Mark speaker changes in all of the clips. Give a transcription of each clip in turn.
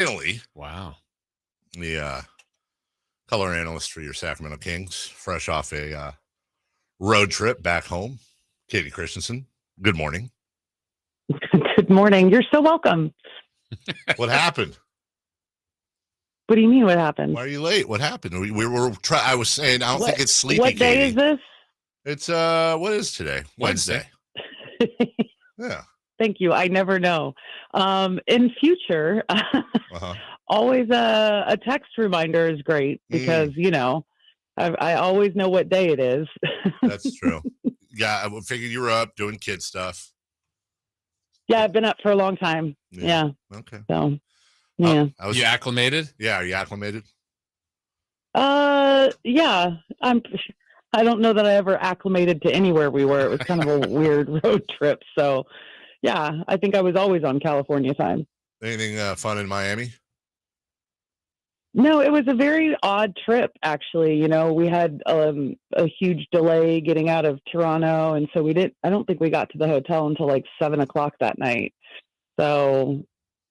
Speaker 1: Finally,
Speaker 2: Wow.
Speaker 1: the color analyst for your Sacramento Kings, fresh off a road trip back home, Kayte Christensen. Good morning.
Speaker 3: Good morning. You're so welcome.
Speaker 1: What happened?
Speaker 3: What do you mean? What happened?
Speaker 1: Why are you late? What happened? We were I was saying I don't think it's sleepy.
Speaker 3: What day is this?
Speaker 1: It's what is today? Wednesday. Yeah.
Speaker 3: Thank you. I never know. In future, always a text reminder is great because I always know what day it is.
Speaker 1: That's true. Yeah, I figured you were up doing kid stuff.
Speaker 3: Yeah, I've been up for a long time. Yeah.
Speaker 1: Okay.
Speaker 3: So, yeah.
Speaker 2: You acclimated?
Speaker 1: Yeah. Are you acclimated?
Speaker 3: Yeah. I don't know that I ever acclimated to anywhere we were. It was kind of a weird road trip. So, yeah, I think I was always on California time.
Speaker 1: Anything fun in Miami?
Speaker 3: No, it was a very odd trip, actually. You know, we had a huge delay getting out of Toronto. And so I don't think we got to the hotel until like 7:00 that night. So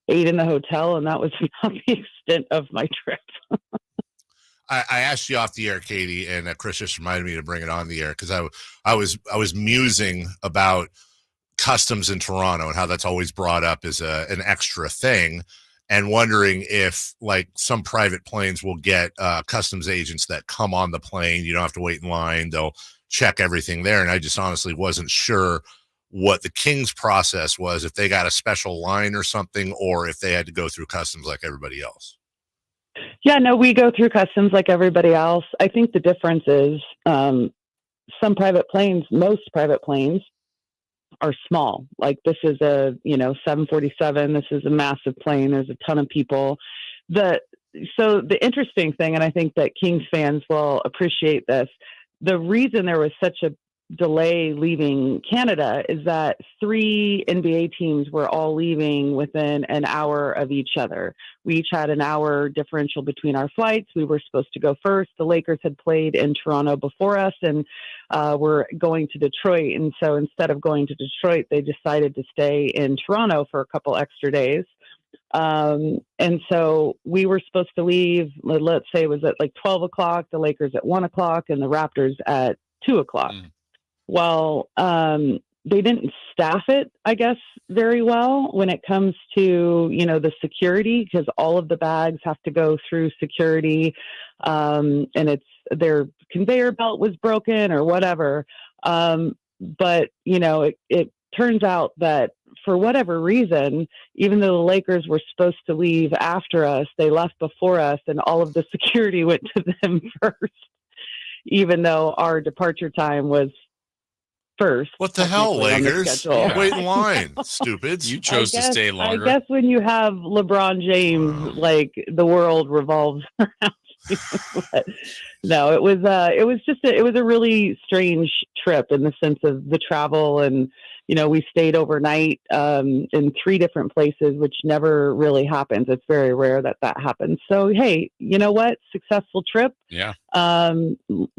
Speaker 3: 8 in the hotel, and that was not the extent of my trip.
Speaker 1: I asked you off the air, Kayte, and Chris just reminded me to bring it on the air because I was musing about customs in Toronto and how that's always brought up as an extra thing, and wondering if like some private planes will get customs agents that come on the plane. You don't have to wait in line; they'll check everything there. And I just honestly wasn't sure what the Kings process was, if they got a special line or something, or if they had to go through customs like everybody else.
Speaker 3: Yeah, no, we go through customs like everybody else. I think the difference is most private planes are small. Like this is a 747. This is a massive plane. There's a ton of people. So the interesting thing, and I think that Kings fans will appreciate this, the reason there was such a delay leaving Canada is that 3 NBA teams were all leaving within an hour of each other. We each had an hour differential between our flights. We were supposed to go first. The Lakers had played in Toronto before us and were going to Detroit. And so instead of going to Detroit, they decided to stay in Toronto for a couple extra days. And so we were supposed to leave, let's say it was at like 12:00, the Lakers at 1:00, and the Raptors at 2:00. Well, they didn't staff it, I guess, very well when it comes to, the security, because all of the bags have to go through security. And their conveyor belt was broken or whatever. But, it turns out that for whatever reason, even though the Lakers were supposed to leave after us, they left before us, and all of the security went to them first, even though our departure time was first.
Speaker 1: What the hell, Lakers? Wait in line, stupids.
Speaker 2: You chose to stay longer.
Speaker 3: I guess when you have LeBron James, like the world revolves around you. But no, it was a really strange trip in the sense of the travel, and we stayed overnight in 3 different places, which never really happens. It's very rare that happens. So hey, you know what? Successful trip.
Speaker 2: Yeah.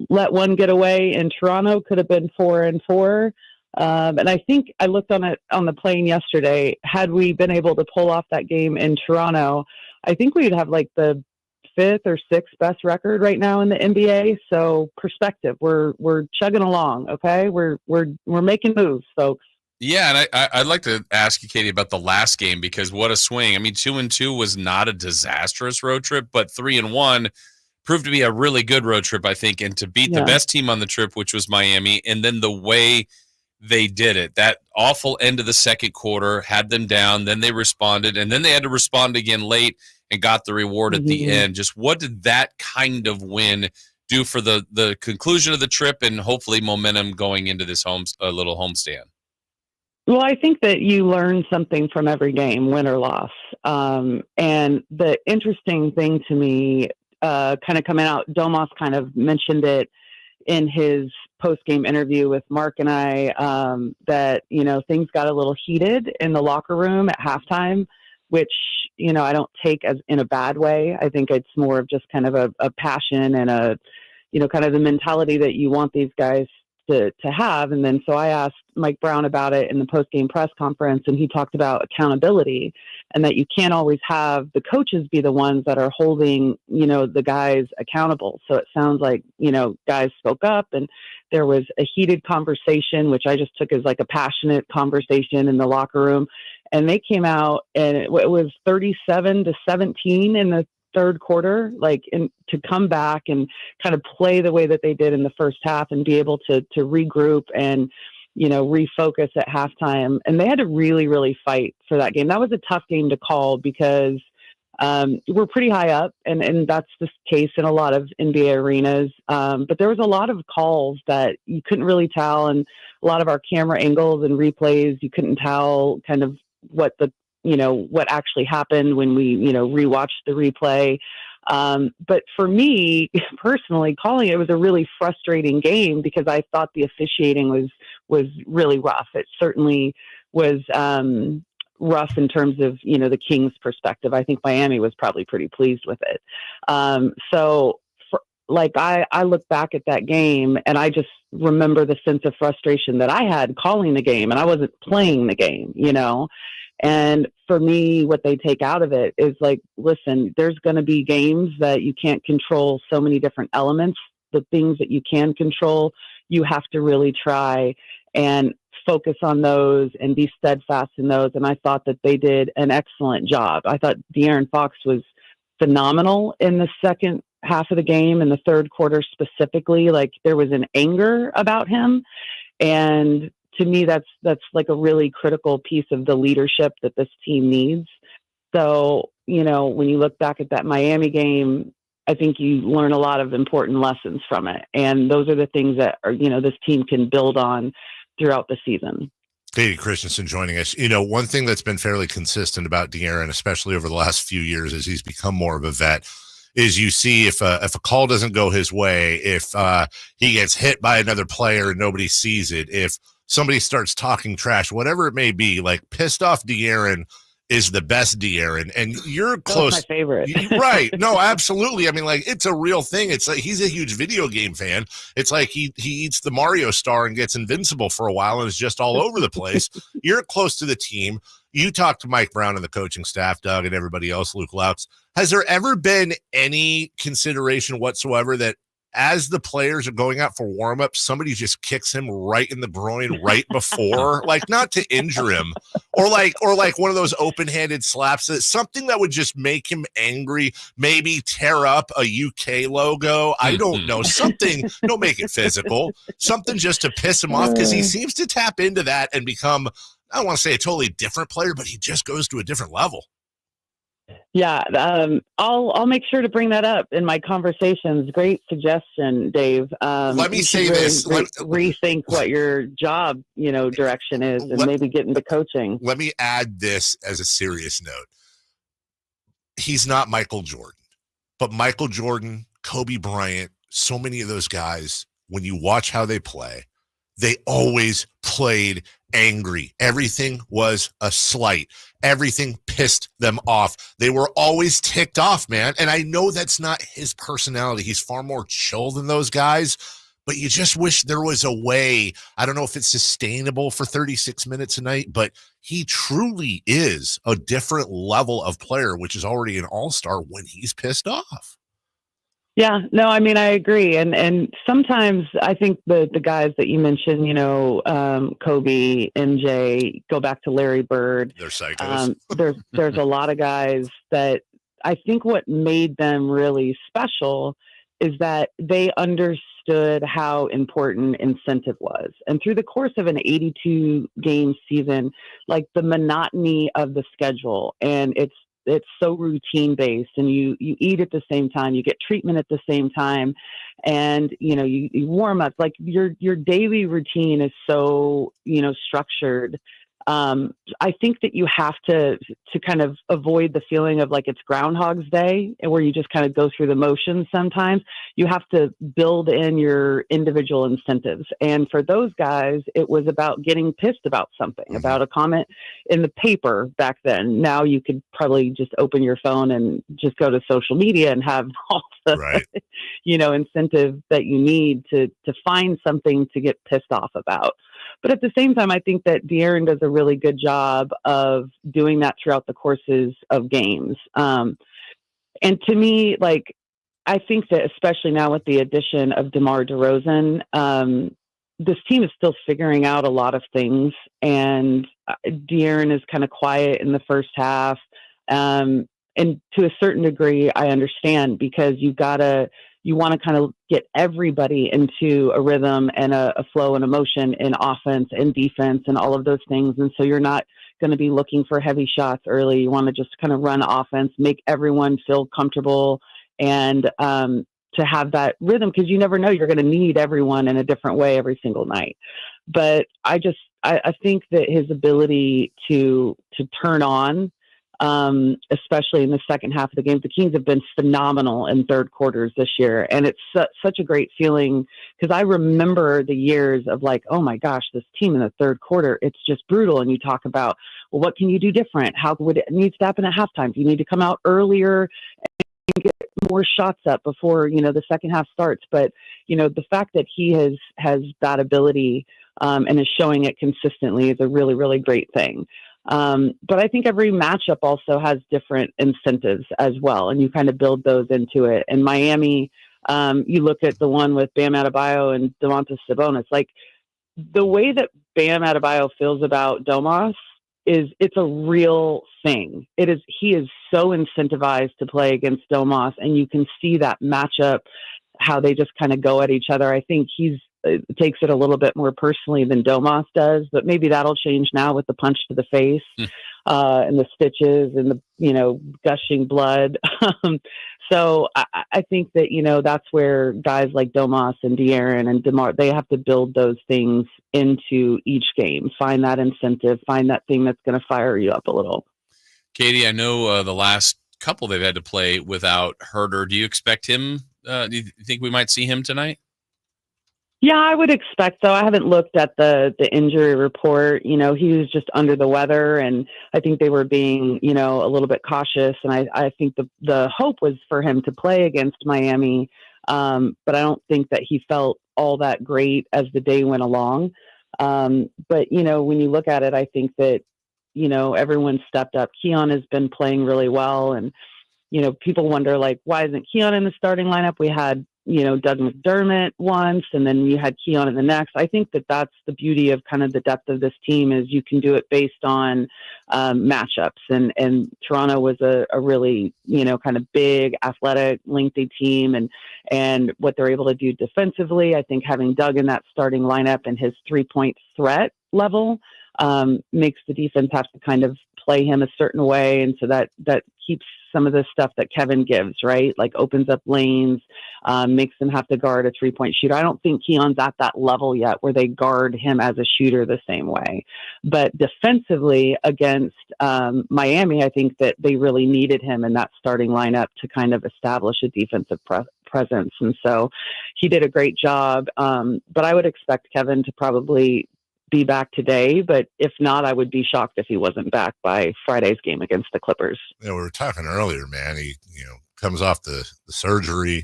Speaker 3: Let one get away in Toronto. Could have been 4 and 4. And I think I looked on the plane yesterday. Had we been able to pull off that game in Toronto, I think we'd have like the 5th or 6th best record right now in the NBA. So perspective, we're chugging along. Okay, we're making moves, folks.
Speaker 2: Yeah, and I'd like to ask you, Kayte, about the last game, because what a swing. I mean, 2-2 was not a disastrous road trip, but 3-1 proved to be a really good road trip, I think, and to beat the best team on the trip, which was Miami, and then the way they did it, that awful end of the second quarter had them down, then they responded, and then they had to respond again late and got the reward at the end. Just what did that kind of win do for the conclusion of the trip and hopefully momentum going into this little homestand?
Speaker 3: Well, I think that you learn something from every game, win or loss. And the interesting thing to me, kind of coming out, Domas kind of mentioned it in his post-game interview with Mark and I, that, things got a little heated in the locker room at halftime, which, I don't take as in a bad way. I think it's more of just kind of a passion and kind of the mentality that you want these guys to have. And then so I asked Mike Brown about it in the post-game press conference, and he talked about accountability and that you can't always have the coaches be the ones that are holding, the guys accountable. So it sounds like, guys spoke up, and there was a heated conversation, which I just took as like a passionate conversation in the locker room. And they came out, and it was 37-17 in the third quarter, to come back and kind of play the way that they did in the first half and be able to regroup and, refocus at halftime. And they had to really, really fight for that game. That was a tough game to call because we're pretty high up, and that's the case in a lot of NBA arenas. But there was a lot of calls that you couldn't really tell, and a lot of our camera angles and replays, you couldn't tell kind of what what actually happened when we, rewatched the replay. But for me personally, calling it was a really frustrating game because I thought the officiating was really rough. It certainly was rough in terms of, the Kings' perspective. I think Miami was probably pretty pleased with it. I look back at that game and I just remember the sense of frustration that I had calling the game, and I wasn't playing the game, And for me, what they take out of it is listen, there's going to be games that you can't control so many different elements. The things that you can control, you have to really try and focus on those and be steadfast in those. And I thought that they did an excellent job. I thought De'Aaron Fox was phenomenal in the second half of the game, in the third quarter specifically. There was an anger about him. And to me, that's like a really critical piece of the leadership that this team needs. So, when you look back at that Miami game, I think you learn a lot of important lessons from it. And those are the things that are, this team can build on throughout the season.
Speaker 1: Kayte Christensen joining us. One thing that's been fairly consistent about De'Aaron, especially over the last few years as he's become more of a vet, is you see if a call doesn't go his way, if he gets hit by another player and nobody sees it, if somebody starts talking trash, whatever it may be, pissed off De'Aaron is the best De'Aaron, and you're close.
Speaker 3: That's my favorite.
Speaker 1: Right. No, absolutely. I mean, it's a real thing. It's he's a huge video game fan. It's like he eats the Mario star and gets invincible for a while and is just all over the place. You're close to the team. You talked to Mike Brown and the coaching staff, Doug, and everybody else, Luke Louts. Has there ever been any consideration whatsoever that as the players are going out for warm-up, somebody just kicks him right in the groin right before, not to injure him, or one of those open-handed slaps, something that would just make him angry, maybe tear up a UK logo. I don't know, something, don't make it physical, something just to piss him off, because he seems to tap into that and become, I don't want to say a totally different player, but he just goes to a different level.
Speaker 3: Yeah, I'll make sure to bring that up in my conversations. Great suggestion, Dave.
Speaker 1: Let me say this.
Speaker 3: Rethink what your job, direction is, and maybe get into coaching.
Speaker 1: Let me add this as a serious note. He's not Michael Jordan, but Michael Jordan, Kobe Bryant, so many of those guys, when you watch how they play, they always played angry. Everything was a slight. Everything pissed them off. They were always ticked off, man. And I know that's not his personality. He's far more chill than those guys, but you just wish there was a way. I don't know if it's sustainable for 36 minutes a night, but he truly is a different level of player, which is already an all-star when he's pissed off.
Speaker 3: Yeah, no, I mean, I agree. And sometimes I think the guys that you mentioned, Kobe, MJ, go back to Larry Bird.
Speaker 1: They're psychos.
Speaker 3: There's a lot of guys that I think what made them really special is that they understood how important incentive was. And through the course of an 82-game season, the monotony of the schedule, and it's so routine based, and you eat at the same time, you get treatment at the same time, and you warm up, your daily routine is so structured I think that you have to kind of avoid the feeling of like it's Groundhog's Day and where you just kind of go through the motions sometimes. You have to build in your individual incentives. And for those guys, it was about getting pissed about something, about a comment in the paper back then. Now you could probably just open your phone and just go to social media and have all the, incentive that you need to find something to get pissed off about. But at the same time, I think that De'Aaron does a really good job of doing that throughout the courses of games. And to me, like, I think that especially now with the addition of DeMar DeRozan, this team is still figuring out a lot of things. And De'Aaron is kind of quiet in the first half. And to a certain degree, I understand because you want to kind of get everybody into a rhythm and a flow and emotion in offense and defense and all of those things. And so you're not going to be looking for heavy shots early. You want to just kind of run offense, make everyone feel comfortable and to have that rhythm because you never know, you're going to need everyone in a different way every single night. But I think that his ability to turn on, especially in the second half of the game. The Kings have been phenomenal in third quarters this year. And it's such a great feeling because I remember the years of like, oh my gosh, this team in the third quarter, it's just brutal. And you talk about, well, what can you do different? How would it need to happen at halftime? Do you need to come out earlier and get more shots up before, the second half starts? But, the fact that he has that ability and is showing it consistently is a really, really great thing. But I think every matchup also has different incentives as well, and you kind of build those into it. In Miami, you look at the one with Bam Adebayo and Domantas Sabonis. Like the way that Bam Adebayo feels about Domas it's a real thing. He is so incentivized to play against Domas, and you can see that matchup, how they just kind of go at each other. I think takes it a little bit more personally than Domas does, but maybe that'll change now with the punch to the face and the stitches and the, gushing blood. So I think that, that's where guys like Domas and De'Aaron and DeMar, they have to build those things into each game, find that incentive, find that thing that's going to fire you up a little.
Speaker 2: Katie, I know the last couple they've had to play without Herter. Do you expect him? Do you think we might see him tonight?
Speaker 3: Yeah, I would expect so. I haven't looked at the injury report. He was just under the weather, and I think they were being, a little bit cautious. And I think the hope was for him to play against Miami, but I don't think that he felt all that great as the day went along. But, when you look at it, I think that, everyone stepped up. Keon has been playing really well, and, people wonder, like, why isn't Keon in the starting lineup? We had Doug McDermott once, and then you had Keon in the next. I think that that's the beauty of kind of the depth of this team is you can do it based on matchups. And Toronto was a really, kind of big, athletic, lengthy team. And what they're able to do defensively, I think having Doug in that starting lineup and his 3-point threat level makes the defense have to kind of play him a certain way. And so that keeps some of the stuff that Kevin gives, right? Like opens up lanes, makes them have to guard a 3-point shooter. I don't think Keon's at that level yet where they guard him as a shooter the same way. But defensively against Miami, I think that they really needed him in that starting lineup to kind of establish a defensive presence. And so he did a great job. But I would expect Kevin to probably be back today, but if not, I would be shocked if he wasn't back by Friday's game against the Clippers.
Speaker 1: We were talking earlier, man. He, comes off the surgery,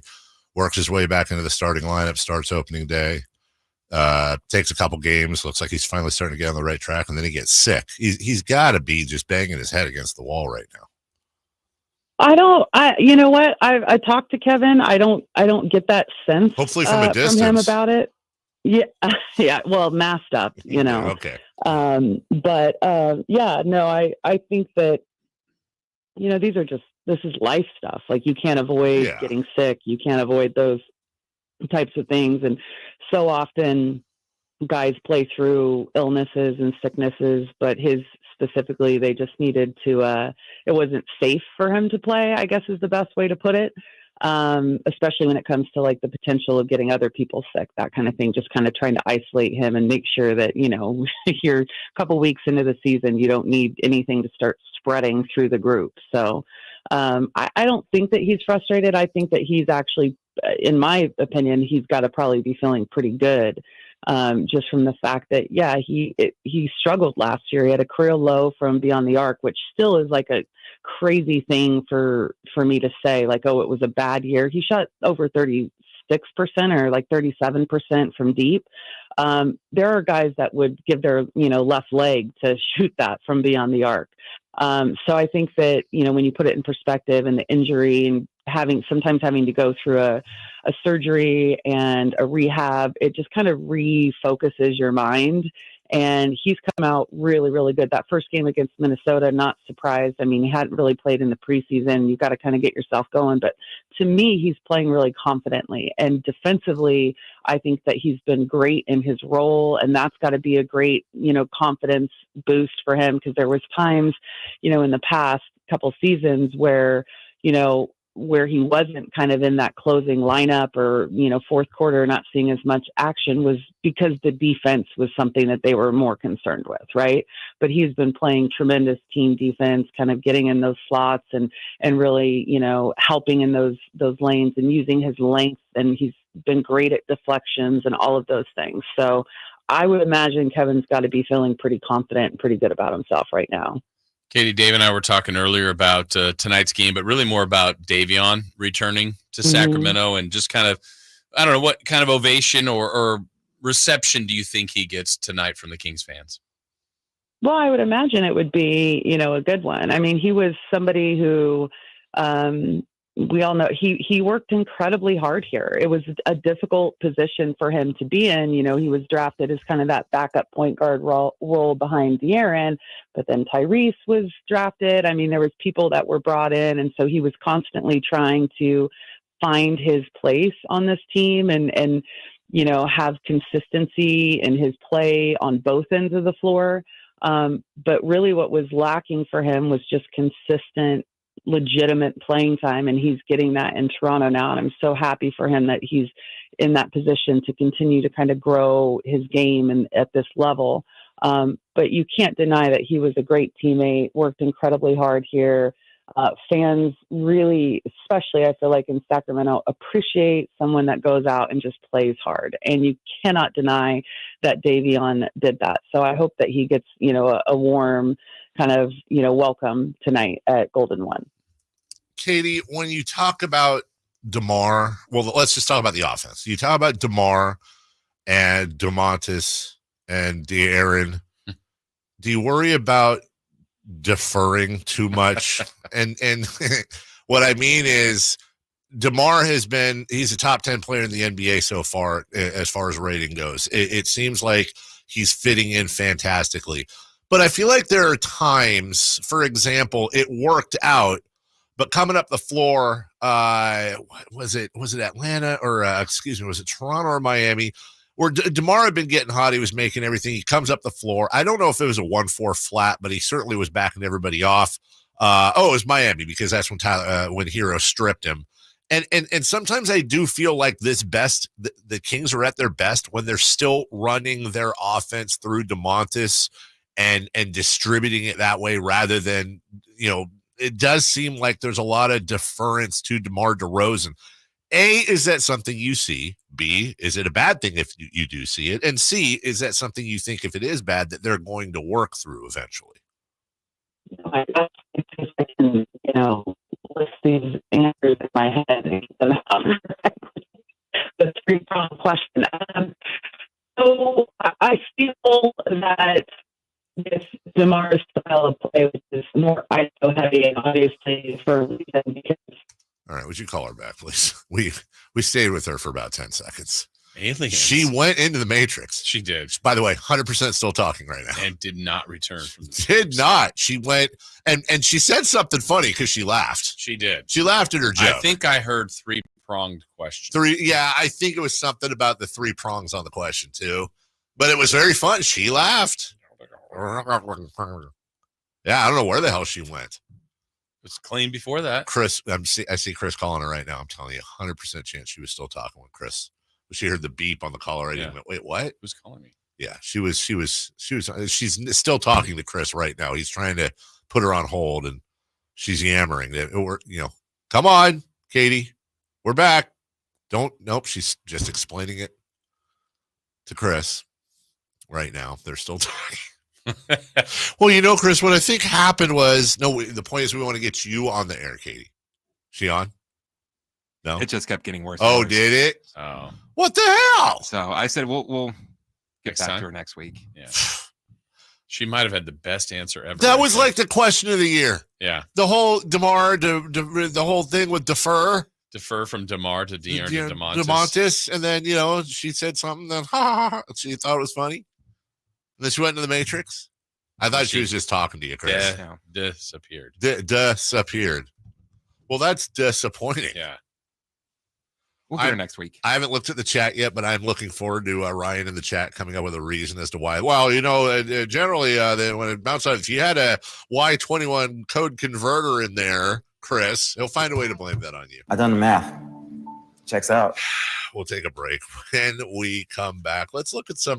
Speaker 1: works his way back into the starting lineup, starts opening day, takes a couple games, looks like he's finally starting to get on the right track, and then he gets sick. He's got to be just banging his head against the wall right now.
Speaker 3: You know what? I talked to Kevin. I don't get that sense.
Speaker 1: Hopefully from a distance.
Speaker 3: From him about it. Yeah. Well, masked up,
Speaker 1: Okay.
Speaker 3: But I think that, this is life stuff. Like you can't avoid getting sick. You can't avoid those types of things. And so often guys play through illnesses and sicknesses, but his specifically, they just needed to, it wasn't safe for him to play, I guess is the best way to put it. especially when it comes to like the potential of getting other people sick, that kind of thing, just kind of trying to isolate him and make sure that, you're a couple weeks into the season, you don't need anything to start spreading through the group. So I don't think that he's frustrated. I think that he's actually, in my opinion, he's got to probably be feeling pretty good. Just from the fact that, he struggled last year. He had a career low from Beyond the Arc, which still is like a crazy thing for me to say, like, oh, it was a bad year. He shot over 36% or like 37% from deep. There are guys that would give their, left leg to shoot that from Beyond the Arc. So I think that, when you put it in perspective and the injury and sometimes having to go through a surgery and a rehab, it just kind of refocuses your mind. And he's come out really, really good. That first game against Minnesota, not surprised. I mean, he hadn't really played in the preseason. You've got to kind of get yourself going. But to me, he's playing really confidently. And defensively, I think that he's been great in his role. And that's got to be a great, confidence boost for him, because there was times, in the past couple seasons where he wasn't kind of in that closing lineup or, fourth quarter, not seeing as much action, was because the defense was something that they were more concerned with. Right. But he's been playing tremendous team defense, kind of getting in those slots and really, helping in those lanes and using his length. And he's been great at deflections and all of those things. So I would imagine Kevin's got to be feeling pretty confident and pretty good about himself right now.
Speaker 2: Katie, Dave and I were talking earlier about tonight's game, but really more about Davion returning to Sacramento and just kind of, I don't know, what kind of ovation or reception do you think he gets tonight from the Kings fans?
Speaker 3: Well, I would imagine it would be, a good one. I mean, he was somebody who we all know he worked incredibly hard here. It was a difficult position for him to be in. He was drafted as kind of that backup point guard role behind De'Aaron, but then Tyrese was drafted. I mean, there was people that were brought in. And so he was constantly trying to find his place on this team and have consistency in his play on both ends of the floor. But really what was lacking for him was just consistent, legitimate playing time, and he's getting that in Toronto now, and I'm so happy for him that he's in that position to continue to kind of grow his game and at this level. But you can't deny that he was a great teammate, worked incredibly hard here. Fans really, especially I feel like in Sacramento, appreciate someone that goes out and just plays hard, and you cannot deny that Davion did that. So I hope that he gets a warm kind of welcome tonight at Golden One.
Speaker 1: Katie, when you talk about DeMar, well, let's just talk about the offense. You talk about DeMar and Domantas and De'Aaron. Do you worry about deferring too much? and what I mean is DeMar he's a top 10 player in the NBA so far as rating goes. It seems like he's fitting in fantastically. But I feel like there are times, for example, it worked out, but coming up the floor, was it Atlanta or was it Toronto or Miami, where DeMar had been getting hot. He was making everything. He comes up the floor. I don't know if it was a 1-4 flat, but he certainly was backing everybody off. It was Miami, because that's when Hero stripped him. And sometimes I do feel like the Kings are at their best when they're still running their offense through Domantas and distributing it that way, rather than, it does seem like there's a lot of deference to DeMar DeRozan. A, is that something you see? B, is it a bad thing if you do see it? And C, is that something you think, if it is bad, that they're going to work through eventually?
Speaker 3: I can, list these answers in my head and get them out. The three-pronged question. So I feel that this DeMar's style of play, which is more ISO heavy, and obviously for a reason, because.
Speaker 1: All right, would you call her back, please? We stayed with her for about 10 seconds.
Speaker 2: Aliens.
Speaker 1: She went into the Matrix.
Speaker 2: She did.
Speaker 1: By the way, 100% still talking right now.
Speaker 2: And did not return from the
Speaker 1: Did not. She went and she said something funny because she laughed.
Speaker 2: She did.
Speaker 1: She laughed at her joke.
Speaker 2: I think I heard three-pronged question.
Speaker 1: I think it was something about the 3 prongs on the question too. But it was very fun. She laughed. Yeah, I don't know where the hell she went.
Speaker 2: was clean before that.
Speaker 1: Chris, I see Chris calling her right now. I'm telling you, 100% chance she was still talking with Chris. She heard the beep on the caller ID and went, wait, what?
Speaker 2: Who's calling me?
Speaker 1: Yeah, she's still talking to Chris right now. He's trying to put her on hold, and she's yammering. Come on, Katie, we're back. Nope. She's just explaining it to Chris right now. They're still talking. Well, Chris, what I think happened was, the point is we want to get you on the air, Katie. She on? No?
Speaker 4: It just kept getting worse.
Speaker 1: Oh, did it?
Speaker 2: Oh.
Speaker 1: What the hell?
Speaker 4: So I said, we'll get
Speaker 2: Next
Speaker 4: back
Speaker 2: time?
Speaker 4: to her next week.
Speaker 2: Yeah. She might have had the best answer ever.
Speaker 1: That was like the question of the year.
Speaker 2: Yeah.
Speaker 1: The whole DeMar, the whole thing with defer
Speaker 2: from DeMar to De'Aaron to
Speaker 1: DeMontis. And then, she said something that she thought it was funny. And then she went into the Matrix. I thought she was just talking to you, Chris.
Speaker 2: Disappeared.
Speaker 1: Disappeared. Well, that's disappointing.
Speaker 2: Yeah.
Speaker 4: We'll get her next week.
Speaker 1: I haven't looked at the chat yet, but I'm looking forward to Ryan in the chat coming up with a reason as to why. Well, generally, when it bounced out, if you had a Y21 code converter in there, Chris, he'll find a way to blame that on you.
Speaker 5: I done the math. Checks out.
Speaker 1: We'll take a break. When we come back, let's look at some